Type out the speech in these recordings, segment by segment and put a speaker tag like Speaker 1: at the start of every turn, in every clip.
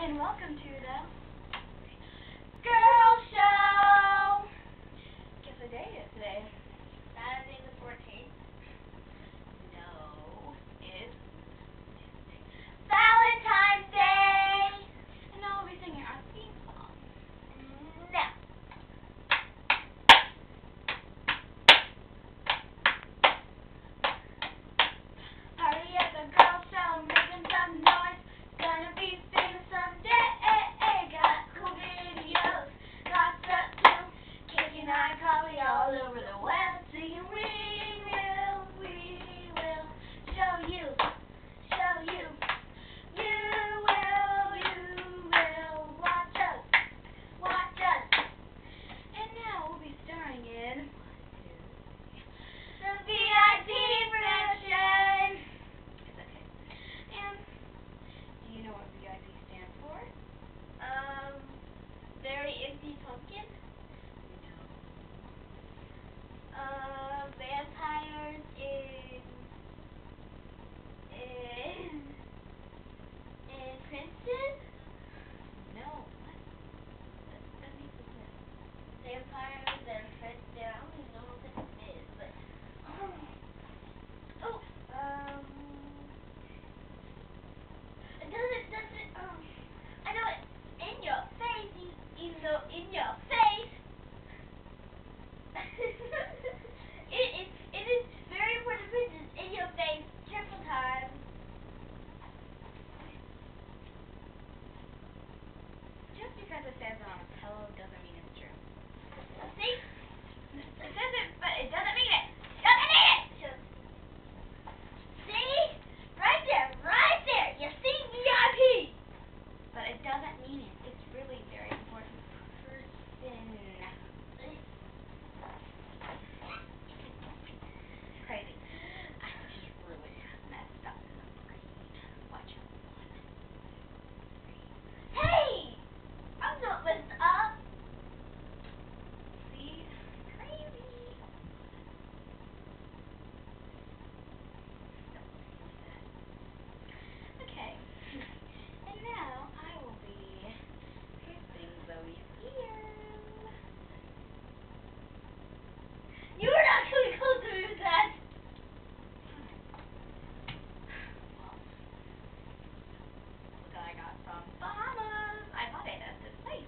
Speaker 1: and welcome to the Girl Show! Guess what day is today?
Speaker 2: Saturday the 14th.
Speaker 1: No, it's
Speaker 2: Valentine's Day!
Speaker 1: and now we'll be singing our theme song.
Speaker 2: No.
Speaker 1: Party at the Girl Show, making some noise. Gonna be famous someday. Got cool videos, got stuff too. Kicking iCarly all over the web. Singing we will show you. You will watch us. And now we'll be starring in the VIP production. It's okay. And do you know what VIP stands for?
Speaker 2: Very empty pumpkin.
Speaker 1: No.
Speaker 2: Vampires in Princeton.
Speaker 1: No. What? That means what?
Speaker 2: Vampires and Princeton. I don't even know what Princeton is, but it doesn't I know it in your face, even though in your face. it is very important pictures in your face triple times.
Speaker 1: Just because it says it on a pillow doesn't mean it's true.
Speaker 2: See?
Speaker 1: It says it, but it doesn't mean it.
Speaker 2: See? Right there. You see VIP.
Speaker 1: But it doesn't mean it. It's really a very important person. Crazy. I'm just really messed up in the brain. Watch your one.
Speaker 2: Hey! I'm not messed up.
Speaker 1: See? Crazy. Okay. And now I will be kissing Zoe's ear.
Speaker 2: You were not going to go through that.
Speaker 1: Look, I got some Bahamas. I bought it at this place.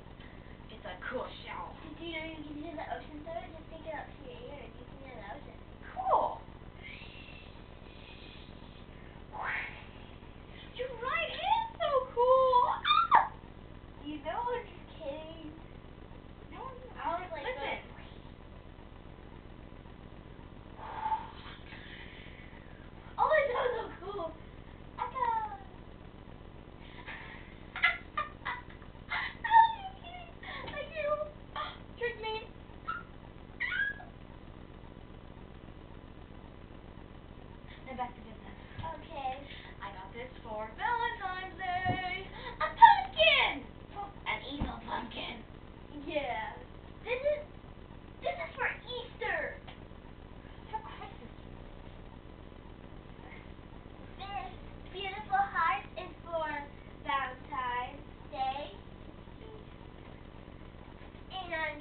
Speaker 1: It's a cool shell.
Speaker 2: Did you know you can hear the ocean through it? Just stick it up to your ear and you can hear the ocean.
Speaker 1: Cool. You're right. It is so cool. Ah!
Speaker 2: You know I'm just kidding.
Speaker 1: No,
Speaker 2: I was like,
Speaker 1: listen.
Speaker 2: oh, it sounds so cool. I got.
Speaker 1: Oh, you're kidding. Like you. Trick me. Now back to business.
Speaker 2: Okay.
Speaker 1: I got this for Valentine's Day. A pumpkin. An evil pumpkin.
Speaker 2: Yeah. This is for Easter.
Speaker 1: For Christmas.
Speaker 2: This beautiful heart is for Valentine's Day. And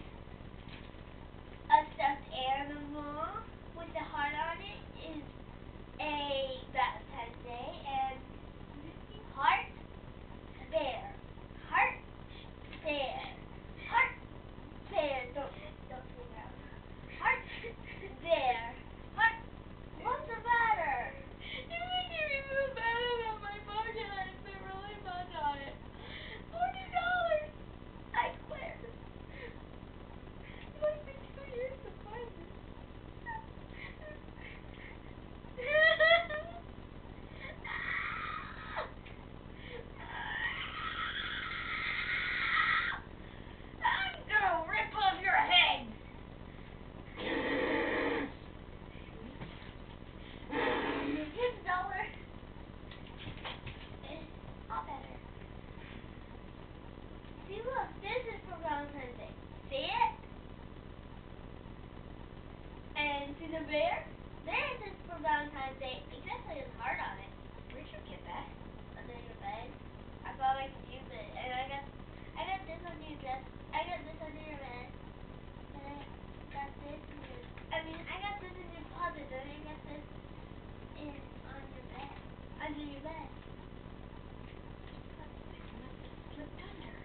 Speaker 2: a stuffed animal with a heart on it is a Valentine's Day. And heart bear. Heart bear. Heart bear. Don't say that. Heart bear. Heart. What's the matter?
Speaker 1: You're making me feel bad about my pocket. I spent really much on it. $40.
Speaker 2: I swear.
Speaker 1: It took me 2 years to find this. I'm gonna rip off your head.
Speaker 2: Here's $1. All better. See, look, this is for Valentine's Day. See it? And see the bear? This is for Valentine's Day. Exactly, his heart on it.
Speaker 1: Where'd you get that?
Speaker 2: Under your bed. I thought I could use it, and in your bed.
Speaker 1: Slipped under.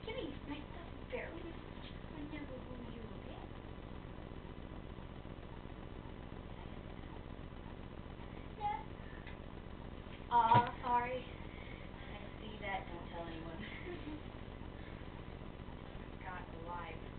Speaker 1: Kitty, my stuff is barely under you, okay?
Speaker 2: Yeah.
Speaker 1: Aw, sorry. I see that. Don't tell anyone. Got alive.